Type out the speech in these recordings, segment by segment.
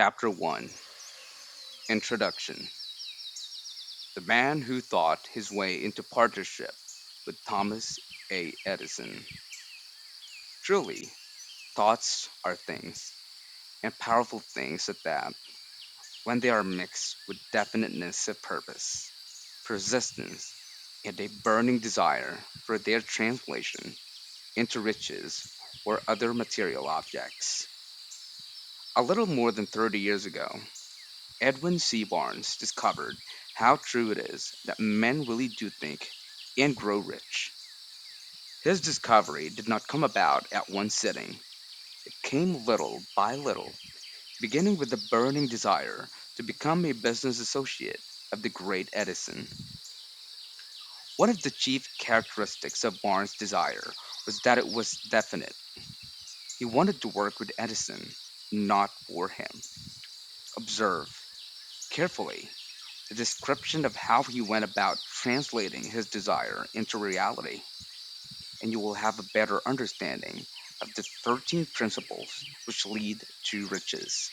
Chapter 1. Introduction. The man who thought his way into partnership with Thomas A. Edison. Truly, thoughts are things, and powerful things at that, when they are mixed with definiteness of purpose, persistence, and a burning desire for their translation into riches or other material objects. A little more than 30 years ago, Edwin C. Barnes discovered how true it is that men really do think and grow rich. His discovery did not come about at one sitting. It came little by little, beginning with the burning desire to become a business associate of the great Edison. One of the chief characteristics of Barnes' desire was that it was definite. He wanted to work with Edison, not for him. Observe carefully the description of how he went about translating his desire into reality, and you will have a better understanding of the 13 principles which lead to riches.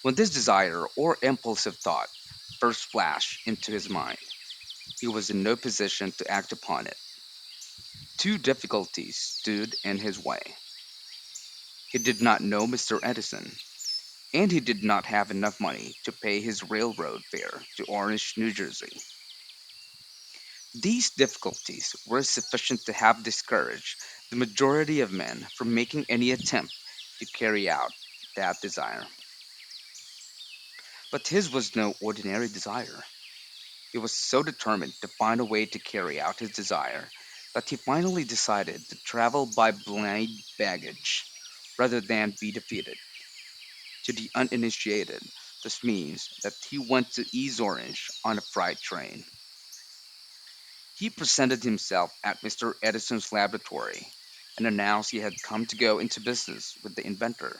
When this desire or impulsive thought first flashed into his mind, he was in no position to act upon it. Two difficulties stood in his way. He did not know Mr. Edison, and he did not have enough money to pay his railroad fare to Orange, New Jersey. These difficulties were sufficient to have discouraged the majority of men from making any attempt to carry out that desire. But his was no ordinary desire. He was so determined to find a way to carry out his desire that he finally decided to travel by blind baggage rather than be defeated. To the uninitiated, this means that he went to East Orange on a freight train. He presented himself at Mr. Edison's laboratory and announced he had come to go into business with the inventor.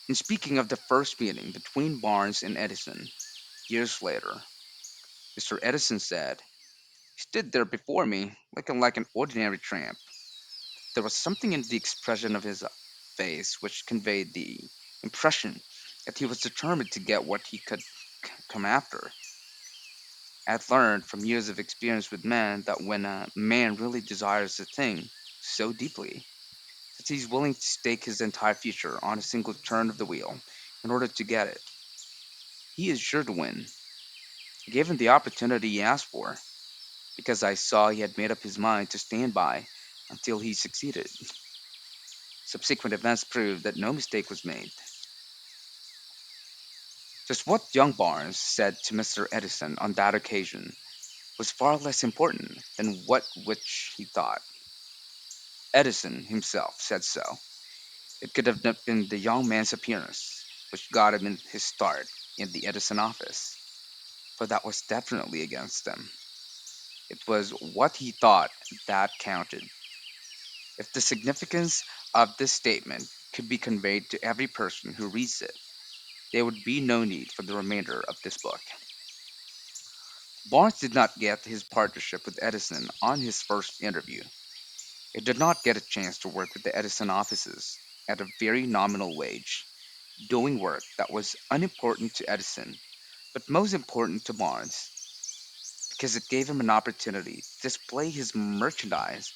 In speaking of the first meeting between Barnes and Edison, years later, Mr. Edison said, "He stood there before me looking like an ordinary tramp. There was something in the expression of his face which conveyed the impression that he was determined to get what he could come after. I had learned from years of experience with men that when a man really desires a thing so deeply that he's willing to stake his entire future on a single turn of the wheel in order to get it, he is sure to win. I gave him the opportunity he asked for, because I saw he had made up his mind to stand by until he succeeded. Subsequent events proved that no mistake was made." Just what young Barnes said to Mr. Edison on that occasion was far less important than what which he thought. Edison himself said so. It could have not been the young man's appearance which got him in his start in the Edison office, for that was definitely against him. It was what he thought that counted. If the significance of this statement could be conveyed to every person who reads it, there would be no need for the remainder of this book. Barnes did not get his partnership with Edison on his first interview. He did not get a chance to work with the Edison offices at a very nominal wage, doing work that was unimportant to Edison, but most important to Barnes, because it gave him an opportunity to display his merchandise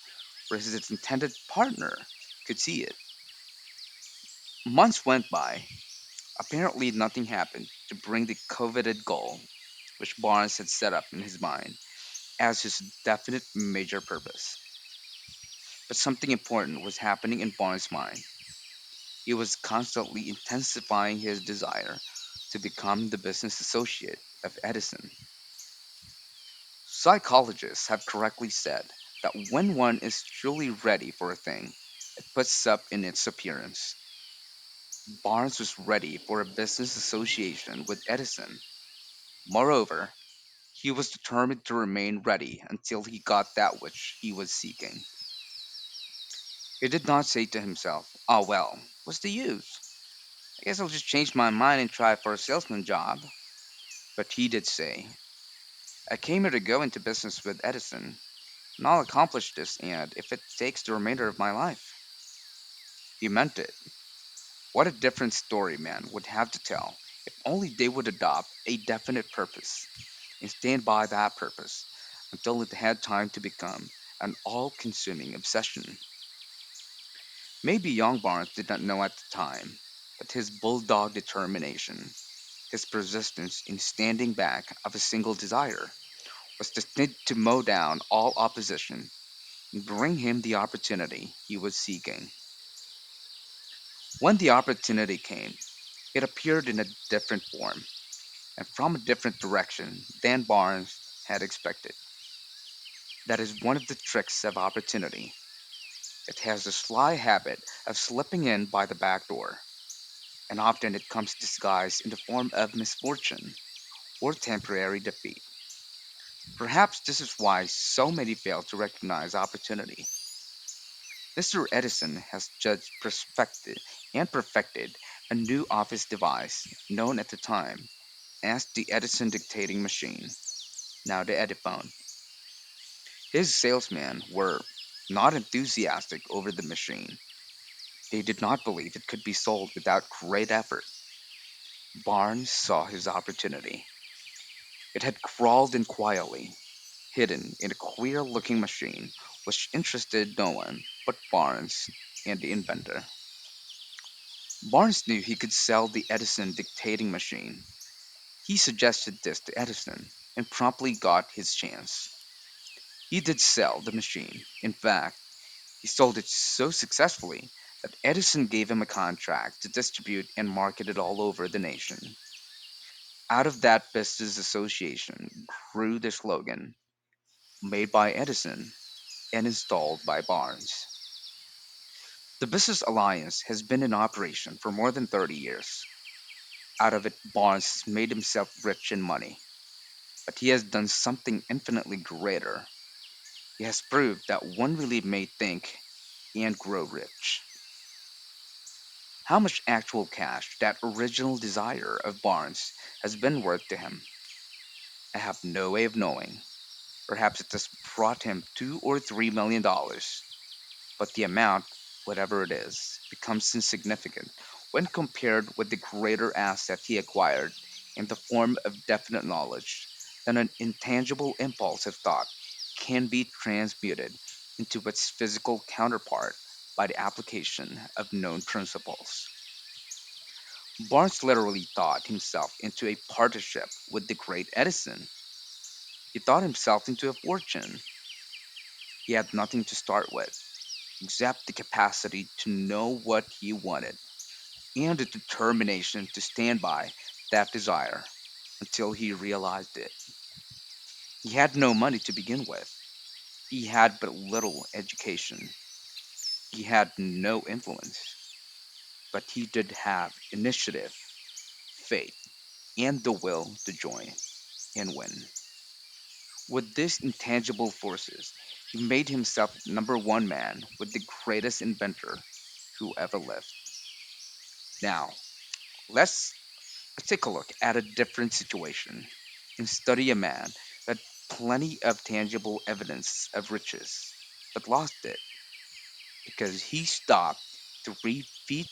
where his intended partner could see it. Months went by. Apparently, nothing happened to bring the coveted goal, which Barnes had set up in his mind as his definite major purpose. But something important was happening in Barnes' mind. He was constantly intensifying his desire to become the business associate of Edison. Psychologists have correctly said that when one is truly ready for a thing, it puts up in its appearance. Barnes was ready for a business association with Edison. Moreover, he was determined to remain ready until he got that which he was seeking. He did not say to himself, "Oh well, what's the use? I guess I'll just change my mind and try for a salesman job." But he did say, "I came here to go into business with Edison, and I'll accomplish this and if it takes the remainder of my life." He meant it. What a different story man would have to tell if only they would adopt a definite purpose and stand by that purpose until it had time to become an all consuming obsession. Maybe young Barnes did not know at the time, but his bulldog determination, his persistence in standing back of a single desire, was destined to mow down all opposition and bring him the opportunity he was seeking. When the opportunity came, it appeared in a different form and from a different direction than Barnes had expected. That is one of the tricks of opportunity. It has a sly habit of slipping in by the back door, and often it comes disguised in the form of misfortune or temporary defeat. Perhaps this is why so many fail to recognize opportunity. Mr. Edison has just perfected a new office device known at the time as the Edison dictating machine, now the Ediphone. His salesmen were not enthusiastic over the machine. They did not believe it could be sold without great effort. Barnes saw his opportunity. It had crawled in quietly, hidden in a queer looking machine which interested no one but Barnes and the inventor. Barnes knew he could sell the Edison dictating machine. He suggested this to Edison and promptly got his chance. He did sell the machine. In fact, he sold it so successfully that Edison gave him a contract to distribute and market it all over the nation. Out of that business association grew the slogan, made by Edison and installed by Barnes. The business alliance has been in operation for more than 30 years. Out of it, Barnes has made himself rich in money, but he has done something infinitely greater. He has proved that one really may think and grow rich. How much actual cash that original desire of Barnes has been worth to him, I have no way of knowing. Perhaps it has brought him $2 or $3 million, but the amount, whatever it is, becomes insignificant when compared with the greater asset he acquired in the form of definite knowledge that an intangible impulse of thought can be transmuted into its physical counterpart by the application of known principles. Barnes literally thought himself into a partnership with the great Edison. He thought himself into a fortune. He had nothing to start with except the capacity to know what he wanted and the determination to stand by that desire until he realized it. He had no money to begin with. He had but little education. He had no influence. But he did have initiative, faith, and the will to join and win. With these intangible forces, he made himself number one man with the greatest inventor who ever lived. Now, let's take a look at a different situation and study a man who had plenty of tangible evidence of riches, but lost it because he stopped 3 feet